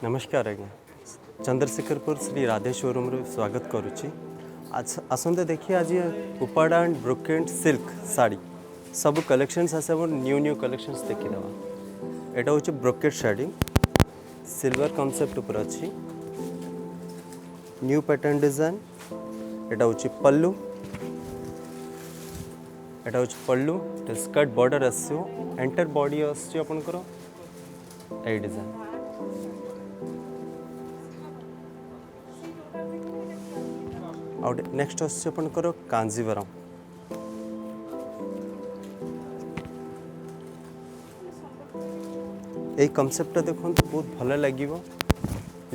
नमस्कार आज्ञा चंद्रशेखरपुर श्री राधे शोरूम रे स्वागत करुच्ची। आज आसंते देखिए आज Uppada and brocade silk sari सब कलेक्शंस आसे न्यू कलेक्शंस देखीदे। एटा हूँ ब्रोकेड साड़ी सिल्वर कॉन्सेप्ट उपर अच्छी न्यू पैटर्न डिजाइन। एटा हूँ पल्लू स्कर्ट बॉर्डर आसो एंटर बॉडी आपनकर ए डिजाइन। आउट नेक्स्ट आपनकर कांजीवरम ये कॉन्सेप्ट देखो बहुत भल लगे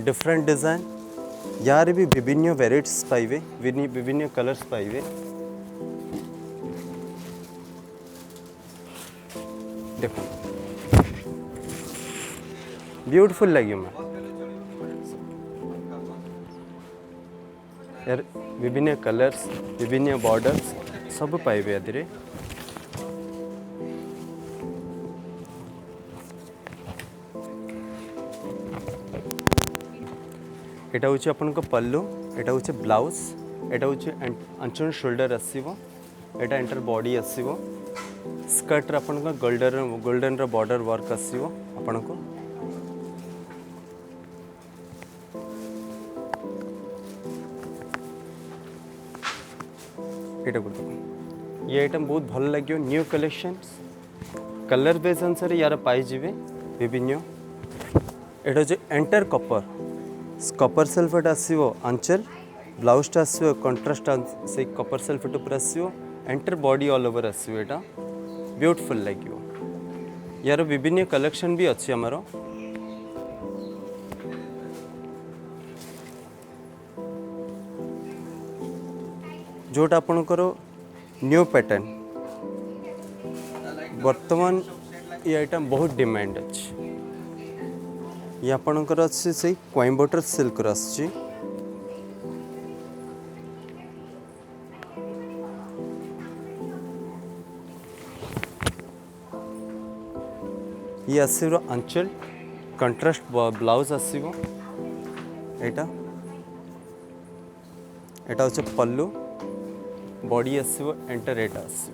डिफरेंट डिजाइन यार भी विभिन्न वेराइटीज पाइबे विभिन्न कलर्स पाइबे। देखो ब्यूटीफुल लगे मैं यार विभिन्न कलर्स विभिन्न बॉर्डर्स सब पाइबे आदि। एटा हूँ अपन पल्लू एटा हूँ ब्लाउज एटा हूँ अंचल शोल्डर आसो एटा एंटर बॉडी आसो स्कर्ट अपन गोल्डन रो बॉर्डर वर्क आसो आपन को। ये आइटम बहुत भल लगे न्यू कलेक्शन कलर बेस अनुसार यार पाइबे विभिन्न। एटा हूँ एंटर कपर सेल्फेट आसो आंचल ब्लाउज आसो कंट्रास्ट से कपर सेल्फेट ऊपर आसो एंटर बॉडी ऑल ओवर आसो एटा ब्यूटीफुल लगे। यार विभिन्न कलेक्शन भी अच्छी आमर जोटा आपणकर न्यू पैटर्न वर्तमान ये आइटम बहुत डिमांड अच्छी। ये आपणकर अच्छे से कोइम्बटोर सिल्क आसी ये आसो अंचल कंट्रास्ट ब्लाउज आसो एटा एटा हूँ पल्लू बॉडी आसो एंटर एटा आसो।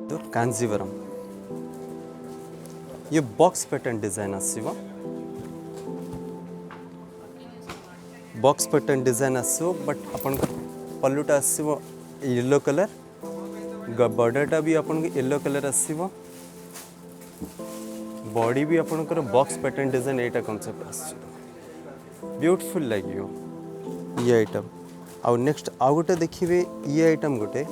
तो कांजीवरम ये बॉक्स पैटर्न डिजाइन आसो बॉक्स पैटर्न डिजाइन आसो बट अपन पल्लूटा आसो येलो कलर बॉर्डरटा भी अपन येलो कलर आसो बॉडी भी आपनकर बॉक्स पैटर्न डिजाइन एटा कॉन्सेप्ट आसो ब्यूटीफुल लगे ये आइटम। आउ नेक्स्ट आउ गोटे देखिए ये आइटम गोटे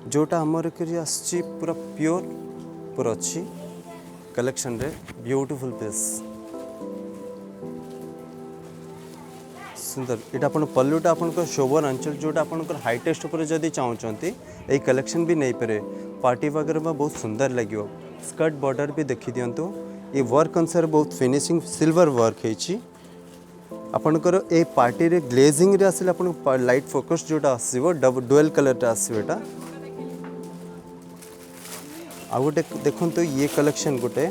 जोटा आमर आसी पूरा प्योर पूरा अच्छी कलेक्शन रे ब्यूटीफुल पीस सुंदर। यहाँ अपन पल्लूटा अपन शोभन अंचल जोटा अपन हाईटेस्ट उपर जदि चाहते यही कलेक्शन भी नहीं पारे पार्टी वगैरह में बहुत सुंदर लगे। स्कर्ट बॉर्डर भी देखी दिंतु ये वर्क अनुसार बहुत फिनिशिंग सिल्वर वर्क है आपनकर ए पार्टी रे ग्लेजिंग रे आसिल अपन लाइट फोकस जोटा आसीबो डुअल कलर आसीबो एटा। आ गोटे देखंतु ये कलेक्शन गोटे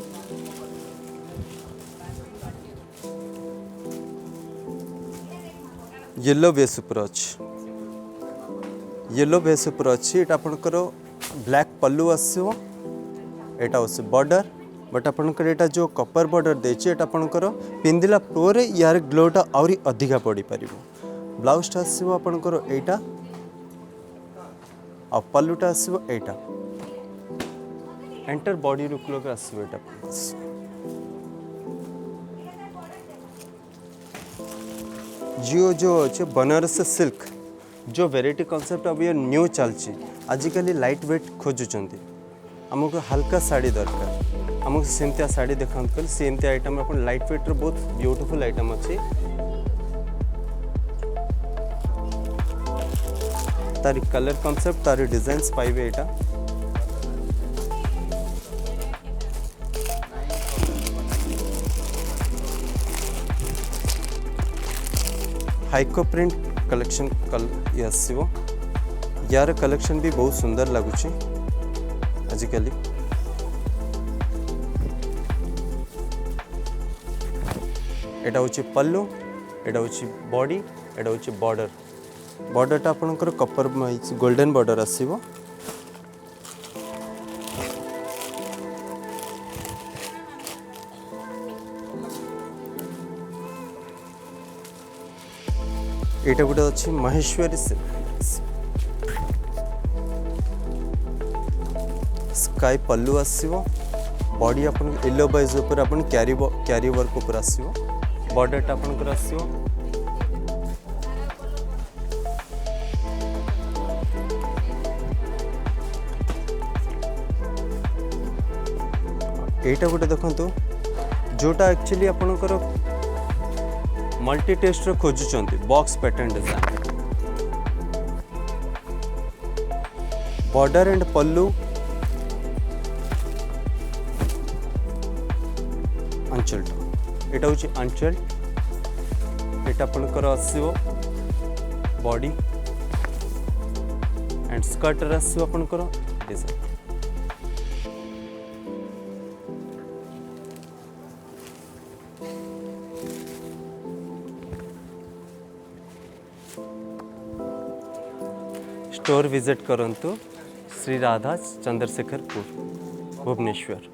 येलो बेस उपर अछि येलो बेस उपर अछि एटा आपनकर ब्लैक पल्लू आसीबो एटा होसे बॉर्डर बट आपनकर एटा जो कपर बॉर्डर देछि एटा आपनकर पिंदिला पोरे यार ग्लोटा आउरी अधिका पड़ी परिबो। ब्लाउज टा आसीबो आपनकर एटा आ पल्लूटा आसीबो एटा एंटर बॉडी लुक लोग आसीबो एटा। जियो जो अच्छे बनारस सिल्क जो वेराइटी कॉन्सेप्ट अब ये न्यू चलची आजिकल लाइट वेट खोजुचंती आमको हल्का साड़ी दरकार आमको सेमतिया साड़ी देखा सेमती आइटम अपन लाइट वेट रो बहुत ब्यूटीफुल आइटम अच्छी तारी कलर कॉन्सेप्ट तारी डिजाइन्स पाइबे एटा। हाइको प्रिंट कलेक्शन कल ये आसो यार कलेक्शन भी बहुत सुंदर लगुच आजिकली एटा होची पल्लू, एटा होची बॉडी, एटा होची बॉर्डर। बॉर्डरटा आपणकर कपर गोल्डन बॉर्डर आसीबो। एटा गोटे अच्छी महेश्वरी स्काई पल्लू आसीबो। बॉडी अपन येलो बाइज ऊपर अपन कैरी वर्क ऊपर आसीबो। बॉर्डरटा आपनकर आसीबो। एटा गोटे देखंतु जोटा एक्चुअली आपनकर मल्टी टेस्ट रो खोजुचंती box pattern design. Border and pallu अंचल, एटा होची अंचल। एटा आपनकर आसीबो बॉडी एंड स्कर्ट रे आसीबो आपनकर डिजाइन। स्टोर विजिट करंतु श्री राधा चंद्रशेखरपुर भुवनेश्वर।